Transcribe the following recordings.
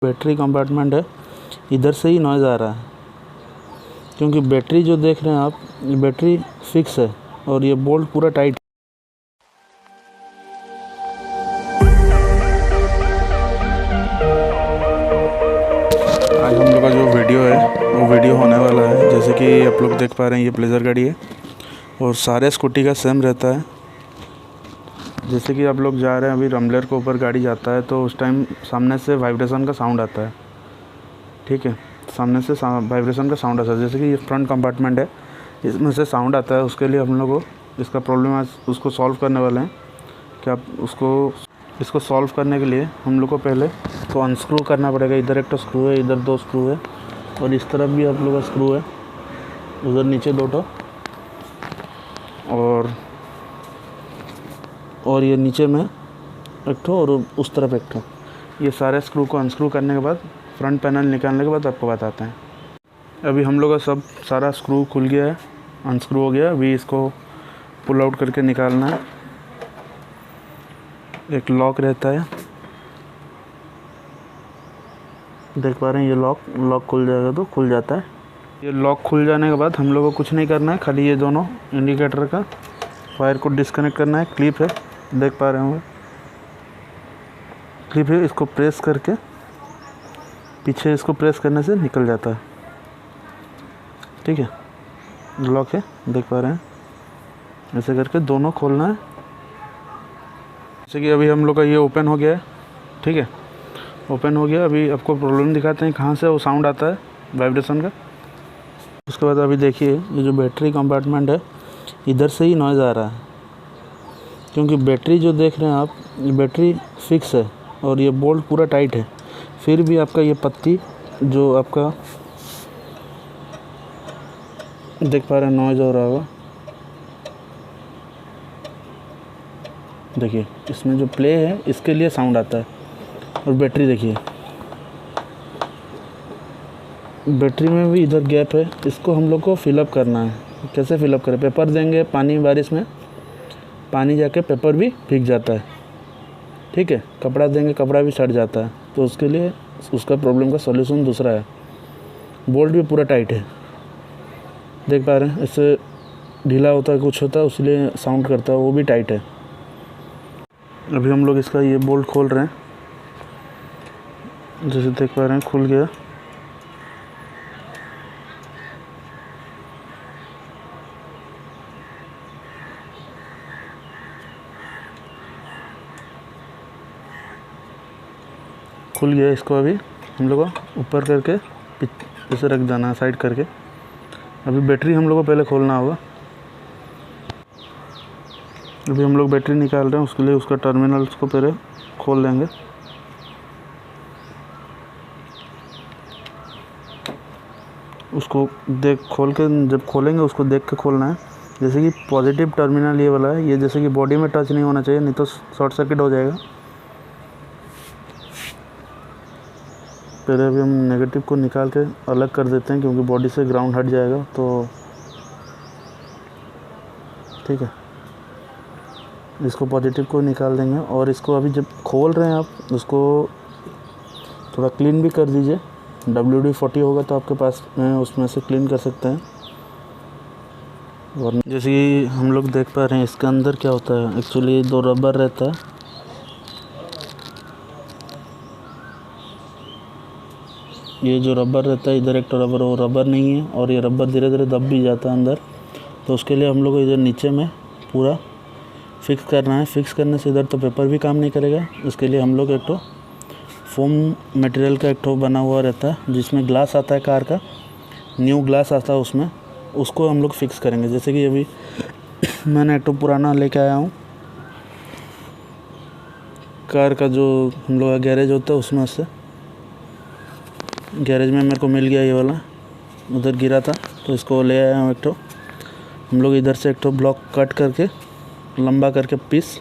Battery compartment है, इधर से ही नॉइज़ आ रहा है क्योंकि बैटरी जो देख रहे हैं आप, ये बैटरी फिक्स है और ये बोल्ट पूरा टाइट है। आज हम लोग का जो वीडियो है वो वीडियो होने वाला है, जैसे कि आप लोग देख पा रहे हैं ये प्लेजर गाड़ी है और सारे स्कूटी का सेम रहता है। जैसे कि आप लोग जा रहे हैं अभी रमलेर के ऊपर गाड़ी जाता है तो उस टाइम सामने से वाइब्रेशन का साउंड आता है, ठीक है, सामने से वाइब्रेशन का साउंड आता है। जैसे कि ये फ्रंट कंपार्टमेंट है, इसमें से साउंड आता है, उसके लिए हम लोग को इसका प्रॉब्लम आज उसको सॉल्व करने वाले हैं। कि आप इसको सॉल्व करने के लिए हम लोग को पहले तो अनस्क्रू करना पड़ेगा। इधर एक तो स्क्रू है, इधर दो स्क्रू है और इस तरफ भी आप लोग का स्क्रू है, उधर नीचे दो तो और ये नीचे में एक ठो और उस तरफ एक ठो। ये सारे स्क्रू को अनस्क्रू करने के बाद फ्रंट पैनल निकालने के बाद आपको बताते हैं। अभी हम लोग का सारा स्क्रू खुल गया है, अनस्क्रू हो गया। अभी इसको पुल आउट करके निकालना है। एक लॉक रहता है, देख पा रहे हैं, ये लॉक खुल जाएगा तो खुल जाता है। ये लॉक खुल जाने के बाद हम लोग को कुछ नहीं करना है, खाली ये दोनों इंडिकेटर का वायर को डिस्कनेक्ट करना है। क्लिप है, देख पा रहे होंगे, क्लिप है, इसको प्रेस करके पीछे इसको प्रेस करने से निकल जाता है, ठीक है। लॉक है, देख पा रहे हैं, ऐसे करके दोनों खोलना है। जैसे कि अभी हम लोग का ये ओपन हो गया है, ठीक है, ओपन हो गया। अभी आपको प्रॉब्लम दिखाते हैं कहाँ से वो साउंड आता है वाइब्रेशन का। उसके बाद अभी देखिए ये जो बैटरी कंपार्टमेंट है, इधर से ही नॉइज़ आ रहा है क्योंकि बैटरी जो देख रहे हैं आप, ये बैटरी फिक्स है और ये बोल्ट पूरा टाइट है। फिर भी आपका ये पत्ती जो आपका देख पा रहे हैं नॉइज़ हो रहा होगा, देखिए इसमें जो प्ले है इसके लिए साउंड आता है। और बैटरी देखिए, बैटरी में भी इधर गैप है, इसको हम लोग को फिलअप करना है। कैसे फिलअप करें? पेपर देंगे पानी, बारिश में पानी जाके पेपर भी भीग जाता है, ठीक है। कपड़ा देंगे, कपड़ा भी सड़ जाता है। तो उसके लिए उसका प्रॉब्लम का सॉल्यूशन दूसरा है। बोल्ट भी पूरा टाइट है, देख पा रहे हैं, इससे ढीला होता है, कुछ होता है, उसलिए साउंड करता है, वो भी टाइट है। अभी हम लोग इसका ये बोल्ट खोल रहे हैं, जैसे देख पा रहे हैं खुल गया। खुल गया। इसको अभी हम लोग को ऊपर करके इसे रख देना है, साइड करके। अभी बैटरी हम लोग को पहले खोलना होगा। अभी हम लोग बैटरी निकाल रहे हैं, उसके लिए उसका टर्मिनल्स को पहले खोल लेंगे। उसको खोल के जब खोलेंगे उसको देख के खोलना है। जैसे कि पॉजिटिव टर्मिनल ये वाला है, ये जैसे कि बॉडी में टच नहीं होना चाहिए, नहीं तो शॉर्ट सर्किट हो जाएगा। पहले अभी हम नेगेटिव को निकाल के अलग कर देते हैं क्योंकि बॉडी से ग्राउंड हट जाएगा, तो ठीक है। इसको पॉजिटिव को निकाल देंगे और इसको अभी जब खोल रहे हैं आप उसको थोड़ा क्लीन भी कर दीजिए। WD-40 होगा तो आपके पास में, उसमें से क्लीन कर सकते हैं। और जैसे कि हम लोग देख पा रहे हैं इसके अंदर क्या होता है, एक्चुअली दो रबर रहता है। ये जो रबर रहता है, इधर एक तो रबर, वो रबर नहीं है और ये रबर धीरे धीरे दब भी जाता है अंदर। तो उसके लिए हम लोग को इधर नीचे में पूरा फिक्स करना है। फिक्स करने से इधर तो पेपर भी काम नहीं करेगा। इसके लिए हम लोग एक तो फोम मटेरियल का एक ठो बना हुआ रहता है, जिसमें ग्लास आता है, कार का न्यू ग्लास आता है उसमें, उसको हम लोग फिक्स करेंगे। जैसे कि अभी मैंने एक ठो पुराना लेके आया हूँ, कार का जो हम लोग का गैरेज होता है उसमें से, गैरेज में मेरे को मिल गया ये वाला, उधर गिरा था तो इसको ले आया हूँ एक ठो। हम लोग इधर से एक ठो ब्लॉक कट करके लंबा करके पीस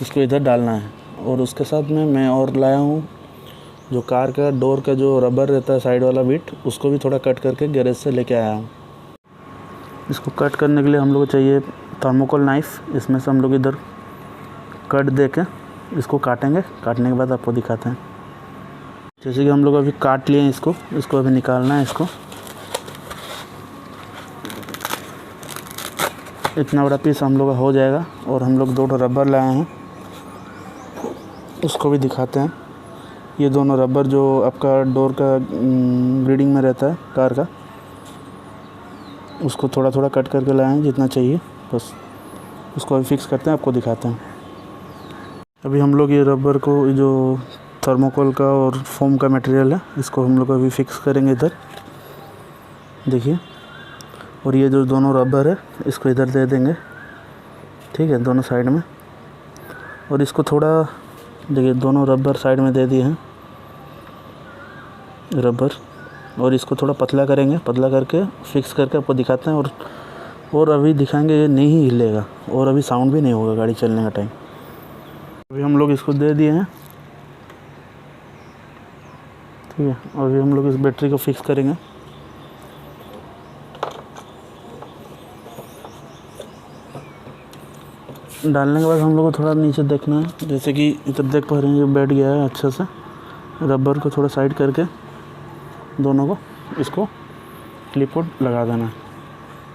इसको इधर डालना है। और उसके साथ में मैं और लाया हूँ जो कार का डोर का जो रबर रहता है साइड वाला बिट, उसको भी थोड़ा कट करके गैरेज से लेके आया हूँ। इसको कट करने के लिए हम लोग को चाहिए थर्मोकोल नाइफ़। इसमें से हम लोग इधर कट दे के इसको काटेंगे। काटने के बाद आपको दिखाते हैं। जैसे कि हम लोग अभी काट लिए हैं इसको अभी निकालना है। इसको इतना बड़ा पीस हम लोग का हो जाएगा। और हम लोग 2 रबर लाए हैं, उसको भी दिखाते हैं। ये दोनों रबर जो आपका डोर का ग्रिडिंग में रहता है कार का, उसको थोड़ा थोड़ा कट करके लाए हैं जितना चाहिए, बस उसको अभी फिक्स करते हैं, आपको दिखाते हैं। अभी हम लोग ये रबर को, जो थर्मोकोल का और फोम का मटेरियल है, इसको हम लोग अभी फिक्स करेंगे इधर, देखिए। और ये जो दोनों रबर है इसको इधर दे देंगे, ठीक है, दोनों साइड में। और इसको थोड़ा देखिए, दोनों रबर साइड में दे दिए हैं रबर। और इसको थोड़ा पतला करेंगे, पतला करके फिक्स करके आपको दिखाते हैं। और अभी दिखाएंगे, ये नहीं हिलेगा और अभी साउंड भी नहीं होगा गाड़ी चलने का टाइम। अभी हम लोग इसको दे दिए हैं, ठीक है। और अभी हम लोग इस बैटरी को फिक्स करेंगे। डालने के बाद हम लोग को थोड़ा नीचे देखना है, जैसे कि इधर देख पा रहे हैं, ये बैठ गया है अच्छा से। रबर को थोड़ा साइड करके दोनों को, इसको क्लिप को लगा देना है।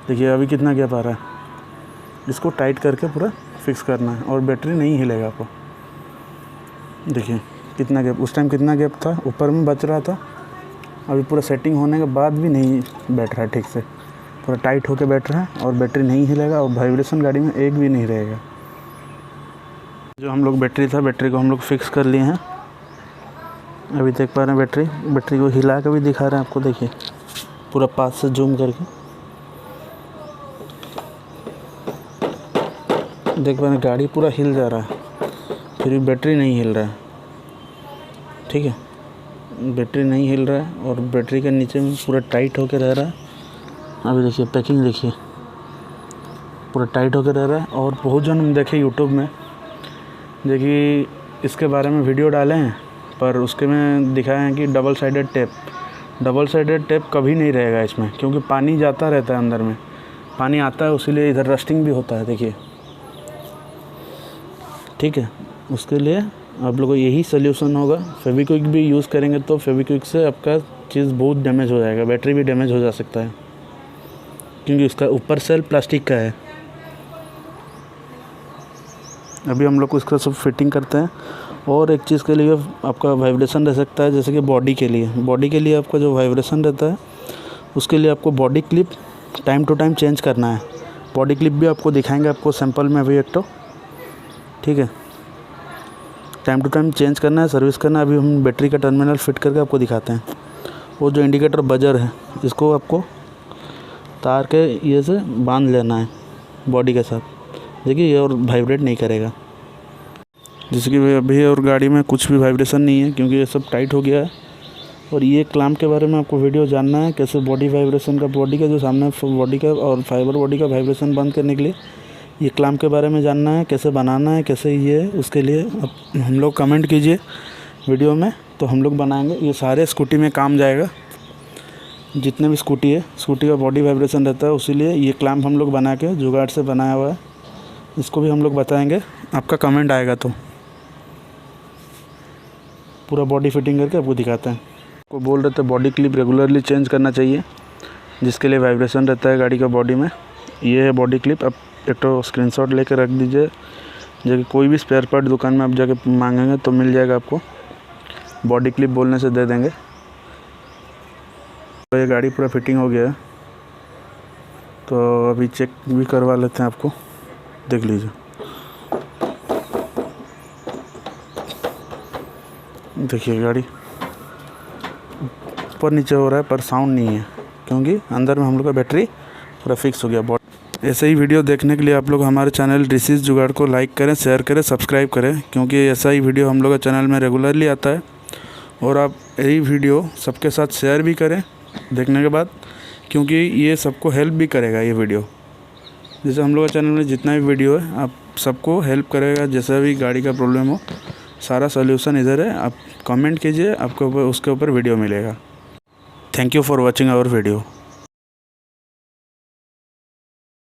देखिए अभी कितना गैप आ रहा है, इसको टाइट करके पूरा फिक्स करना है और बैटरी नहीं हिलेगा आपको। देखिए कितना गैप, उस टाइम कितना गैप था, ऊपर में बच रहा था, अभी पूरा सेटिंग होने के बाद भी नहीं बैठ रहा है ठीक से, पूरा टाइट होके बैठ रहा है और बैटरी नहीं हिलेगा और वाइब्रेशन गाड़ी में एक भी नहीं रहेगा। जो हम लोग बैटरी को हम लोग फिक्स कर लिए हैं। अभी देख पा रहे हैं बैटरी को हिला के भी दिखा रहे हैं आपको, देखिए पूरा पास से जूम करके देख पा रहे हैं, गाड़ी पूरा हिल जा रहा है, फिर भी बैटरी नहीं हिल रहा है, ठीक है। बैटरी नहीं हिल रहा है और बैटरी के नीचे में पूरा टाइट होके रह रहा है। अभी देखिए पैकिंग, देखिए पूरा टाइट होके रह रहा है। और बहुत जन हम देखे यूट्यूब में, देखिए इसके बारे में वीडियो डाले हैं, पर उसके में दिखाया है कि डबल साइडेड टेप कभी नहीं रहेगा इसमें, क्योंकि पानी जाता रहता है अंदर में, पानी आता है, उसीलिए इधर रस्टिंग भी होता है, देखिए, ठीक है। उसके लिए आप लोगों को यही सल्यूशन होगा। फेविक्विक भी यूज़ करेंगे तो फेविक्विक से आपका चीज़ बहुत डैमेज हो जाएगा, बैटरी भी डैमेज हो जा सकता है, क्योंकि उसका ऊपर सेल प्लास्टिक का है। अभी हम लोग को इसका सब फिटिंग करते हैं। और एक चीज़ के लिए आपका वाइब्रेशन रह सकता है, जैसे कि बॉडी के लिए आपका जो वाइब्रेशन रहता है, उसके लिए आपको body clip time to time change करना है। बॉडी क्लिप भी आपको दिखाएंगे, आपको सैंपल में अभी एक तो, ठीक है, टाइम टू टाइम चेंज करना है, सर्विस करना है। अभी हम बैटरी का टर्मिनल फिट करके आपको दिखाते हैं। वो जो इंडिकेटर बजर है, इसको आपको तार के ये से बांध लेना है बॉडी के साथ, देखिए ये और वाइब्रेट नहीं करेगा। जैसे कि अभी और गाड़ी में कुछ भी वाइब्रेशन नहीं है, क्योंकि ये सब टाइट हो गया है। और ये क्लैंप के बारे में आपको वीडियो जानना है, कैसे बॉडी वाइब्रेशन का, बॉडी का जो सामने बॉडी का और फाइबर बॉडी का वाइब्रेशन बंद करने के लिए ये क्लैंप के बारे में जानना है, कैसे बनाना है, कैसे ये, उसके लिए हम लोग कमेंट कीजिए वीडियो में, तो हम लोग बनाएंगे। ये सारे स्कूटी में काम जाएगा, जितने भी स्कूटी है, स्कूटी का बॉडी वाइब्रेशन रहता है, उसीलिए ये क्लैंप हम लोग बना के जुगाड़ से बनाया हुआ है। इसको भी हम लोग बताएंगे, आपका कमेंट आएगा तो पूरा बॉडी फिटिंग करके आपको दिखाते हैं। को बोल रहे थे बॉडी क्लिप रेगुलरली चेंज करना चाहिए, जिसके लिए वाइब्रेशन रहता है गाड़ी का बॉडी में। ये है बॉडी क्लिप, आप एक तो स्क्रीनशॉट लेकर रख दीजिए, जबकि कोई भी स्पेयर पार्ट दुकान में आप जाके मांगेंगे तो मिल जाएगा आपको, बॉडी क्लिप बोलने से दे देंगे। तो ये गाड़ी पूरा फिटिंग हो गया है, तो अभी चेक भी करवा लेते हैं, आपको देख लीजिए। देखिए गाड़ी ऊपर नीचे हो रहा है पर साउंड नहीं है, क्योंकि अंदर में हम लोग का बैटरी पूरा फिक्स हो गया। ऐसे ही वीडियो देखने के लिए आप लोग हमारे चैनल ऋषिज जुगाड़ को लाइक करें, शेयर करें, सब्सक्राइब करें, क्योंकि ऐसा ही वीडियो हम लोग का चैनल में रेगुलरली आता है। और आप यही वीडियो सबके साथ शेयर भी करें देखने के बाद, क्योंकि ये सबको हेल्प भी करेगा ये वीडियो। जैसे हम लोग का चैनल में जितना भी वीडियो है, आप सबको हेल्प करेगा, जैसा भी गाड़ी का प्रॉब्लम हो, सारा सॉल्यूशन इधर है। आप कमेंट कीजिए, आपको उसके ऊपर वीडियो मिलेगा। Thank you for watching our video.